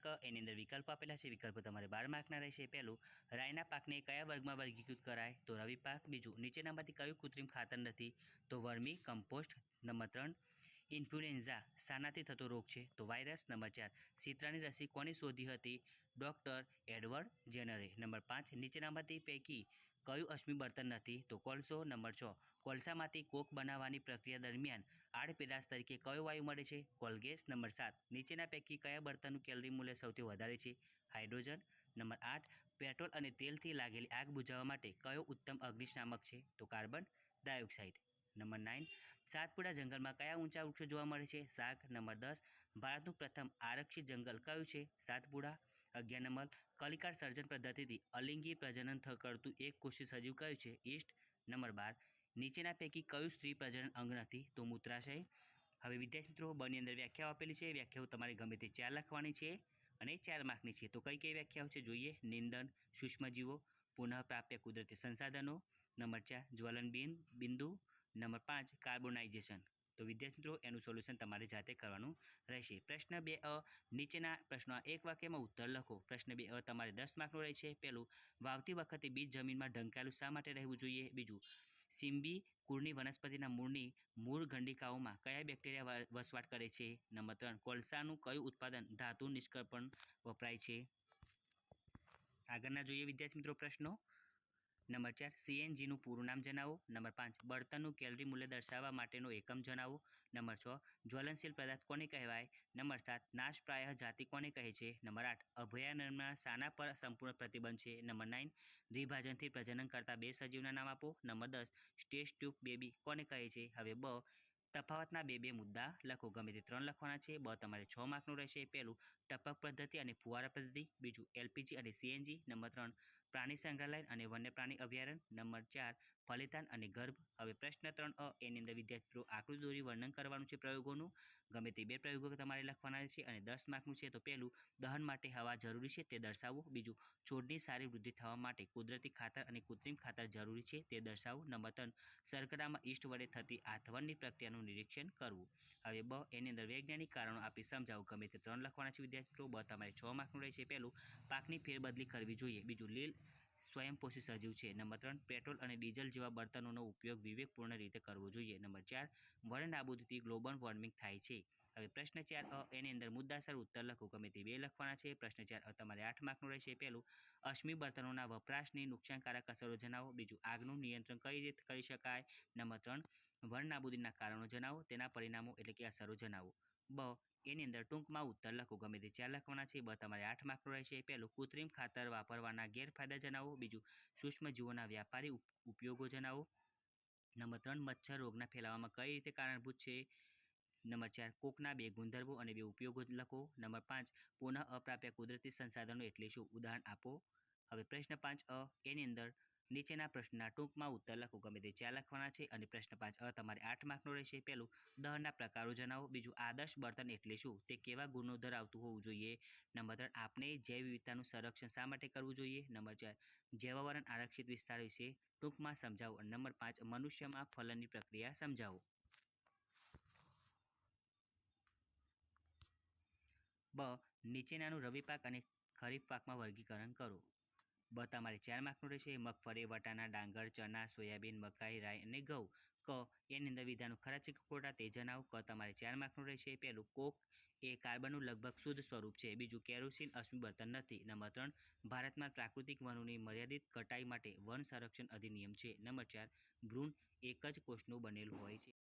ક એની અંદર વિકલ્પો આપેલા છે। વિકલ્પો તમારે 12 માર્કના રહેશે। પહેલું, રાઈના પાકને કયા વર્ગમાં વર્ગીકૃત કરાય? તો રવિ પાક। બીજું, નીચેનામાંથી કયું કૃત્રિમ ખાતર નથી? તો વર્મી કમ્પોસ્ટ। નંબર 3, ઇન્ફ્લુએન્ઝા શાનાથી થતો રોગ છે? તો વાયરસ। નંબર 4, શીતળાની રસી કોની શોધી હતી? Doctor Edward જેનરે। નંબર 5, નીચેનામાંથી પૈકી કયું અશ્મિ બળતણ નથી? તો કોલસો। નંબર 6, કોલસામાંથી કોક બનાવવાની પ્રક્રિયા દરમિયાન આડપેદાશ તરીકે કયો વાયુ મળે છે? કોલગેસ। નંબર 7, નીચેના પૈકી કયા બળતણનું કેલરી મૂલ્ય સૌથી વધારે છે? હાઇડ્રોજન। નંબર 8, પેટ્રોલ અને તેલથી લાગેલી આગ બુઝાવવા માટે કયો ઉત્તમ અગ્નિશામક છે? તો કાર્બન ડાયોક્સાઇડ। નંબર 9, સાતપુડા જંગલમાં કયા ઊંચા વૃક્ષો જોવા મળે છે? સાગ। નંબર 10, ભારતનું પ્રથમ આરક્ષિત જંગલ કયું છે? સાતપુડા। 11 નંબર, કલિકાર સર્જન પદ્ધતિથી અલિંગી પ્રજનન કરતું એક કોષી સજીવ કયું છે? ઈસ્ટ। નંબર 12, નીચેના પૈકી કયું સ્ત્રી પ્રજનન અંગ નથી? તો મૂત્રાશય। હવે વિદ્યાર્થી મિત્રો, બની અંદર વ્યાખ્યાઓ આપેલી છે। વ્યાખ્યાઓ તમારે ગમે તે 4 લખવાની છે અને 4 માર્કની છે। તો કઈ કઈ વ્યાખ્યાઓ છે જોઈએ। નિંદન, સૂક્ષ્મજીવો, પુનઃપ્રાપ્ય કુદરતી સંસાધનો। નંબર 4, જ્વલન બિંદુ। નંબર 5, કાર્બોનાઇઝેશન। તો વિદ્યાર્થી મિત્રો, એનું સોલ્યુશન તમારે જાતે કરવાનું રહેશે। પ્રશ્ન 2 નીચેના પ્રશ્નો એક વાક્યમાં ઉત્તર લખો। પ્રશ્ન 2 તમારે 10 માર્કનો રહેશે। પહેલું, વાવતી વખતે બીજ જમીનમાં ઢંકાયેલું શા માટે રહેવું જોઈએ? બીજું, સિમ્બી કુળની વનસ્પતિના મૂળની મૂળ ગંડિકાઓમાં કયા બેક્ટેરિયા વસવાટ કરે છે? નંબર 3, કોલસાનું કયું ઉત્પાદન ધાતુ નિષ્કર્ષણ વપરાય છે? આગળના જોઈએ વિદ્યાર્થી મિત્રો પ્રશ્નો। નંબર 4, સીએનજીનું પૂરું નામ જણાવો। નંબર 5, બળતણનું કેલરી મૂલ્ય દર્શાવવા માટેનો એકમ જણાવો। નંબર 6, જ્વલનશીલ પદાર્થ કોને કહેવાય? નંબર 7, નાશપ્રાય જાતિ કોને કહે છે? નંબર 8, અભયારણ્યમાં શાના પર સંપૂર્ણ પ્રતિબંધ છે? નંબર 9, દ્વિભાજનથી પ્રજનન કરતા 2 સજીવના નામ આપો। નંબર 10, ટેસ્ટ ટ્યુબ બેબી કોને કહે છે? હવે બ, તફાવતના બે મુદ્દા લખો। ગમે તે 3 લખવાના છે। બ તમારે 6 માર્કનું રહેશે। પહેલું, ટપક પદ્ધતિ અને ફુવારા પદ્ધતિ। બીજું, એલપીજી અને સીએનજી। નંબર 3, પ્રાણી સંગ્રહાલય અને વન્ય પ્રાણી અભયારણ્ય। નંબર 4, ફલિતાન અને ગર્ભ। હવે પ્રશ્ન 3 એની અંદર વિદ્યાર્થીઓ આકૃતિ દોરી વર્ણન કરવાનું છે પ્રયોગોનું। ગમે તે 2 પ્રયોગો તમારે લખવાના છે અને 10 માર્કનું છે। તો પહેલું, દહન માટે હવા જરૂરી છે તે દર્શાવો। બીજું, છોડની સારી વૃદ્ધિ થવા માટે કુદરતી ખાતર અને કૃત્રિમ ખાતર જરૂરી છે તે દર્શાવો। નંબર 3, શર્કરામાં ઈસ્ટ વડે થતી આથવણની પ્રક્રિયાનું નિરીક્ષણ કરવું। હવે બ, એની અંદર વૈજ્ઞાનિક કારણો આપી સમજાવો। ગમે તે 3 લખવાના છે વિદ્યાર્થી મિત્રો। બ તમારે 6 માર્કનું રહેશે। પહેલું, પાકની ફેરબદલી કરવી જોઈએ। બીજું, લીલ સ્વયંપોષી સજીવ છે। નંબર 3, પેટ્રોલ અને ડીઝલ જેવા બળતણોનો ઉપયોગ વિવેકપૂર્ણ રીતે કરવો જોઈએ। નંબર 4, વન નાબૂદીથી ગ્લોબલ વોર્મિંગ થાય છે। હવે પ્રશ્ન 4 એની અંદર મુદ્દાસર ઉત્તર લખો। ગમે તે 2 લખવાના છે। પ્રશ્ન 4 તમારે 8 માર્કનું રહેશે। પહેલું, અશ્મિ બળતણોના વપરાશની નુકસાનકારક અસરો જણાવો। બીજું, આગનું નિયંત્રણ કઈ રીતે કરી શકાય? નંબર 3, વન નાબૂદીના કારણો જણાવો, તેના પરિણામો એટલે કે અસરો જણાવો। બ, એની અંદર ટૂંકમાં ઉત્તર લખો। ગમે તે 4 લખવાના છે। બ તમારે 8 માર્કનું રહેશે। પહેલું, કૃત્રિમ ખાતર વાપરવાના ગેરફાયદા જણાવો। બીજું, સૂક્ષ્મજીવોના વ્યાપારી ઉપયોગો જણાવો। નંબર 3, મચ્છર રોગના ફેલાવામાં કઈ રીતે કારણભૂત છે? નંબર 4, કોકના 2 ગુણધર્મો અને 2 ઉપયોગો લખો। નંબર 5, પુનઃ અપ્રાપ્ય કુદરતી સંસાધનો એટલે શું? ઉદાહરણ આપો। હવે પ્રશ્ન 5 એની અંદર નીચેના પ્રશ્નના ટૂંકમાં ઉત્તર લખો। ગમે તે 4 લખવાના છે અને પ્રશ્ન 5 તમારે 8 માર્કનો રહેશે। પહેલું, દહનના પ્રકારો જણાવો। બીજું, આદર્શ બળતણ એટલે શું? તે કેવા ગુણો ધરાવતું હોવું જોઈએ? નંબર 3, આપણે જૈવ વિવિધતાનું સંરક્ષણ શા માટે કરવું જોઈએ? નંબર 4, જૈવવરણ આરક્ષિત વિસ્તાર વિશે ટૂંકમાં સમજાવો। નંબર 5, મનુષ્યમાં ફલનની પ્રક્રિયા સમજાવો। બ, નીચેનાનું રવિ પાક અને ખરીફ પાકમાં વર્ગીકરણ કરો। બ તમારે 4 માર્કનું રહેશે। મગફળી, વટાણા, ડાંગર, ચણા, સોયાબીન, મકાઈ, રાઈ અને ઘઉં। ક, એની અંદર વિધાનો ખરા છે કે ખોટા તે જણાવો। ક તમારે 4 માર્કનું રહેશે। પહેલું, કોક એ કાર્બનનું લગભગ શુદ્ધ સ્વરૂપ છે। બીજું, કેરોસીન અશ્મિ બળતણ નથી। નંબર 3, ભારતમાં પ્રાકૃતિક વનોની મર્યાદિત કટાઈ માટે વન સંરક્ષણ અધિનિયમ છે। નંબર 4, ભ્રૂણ એક જ કોષનું બનેલું હોય છે।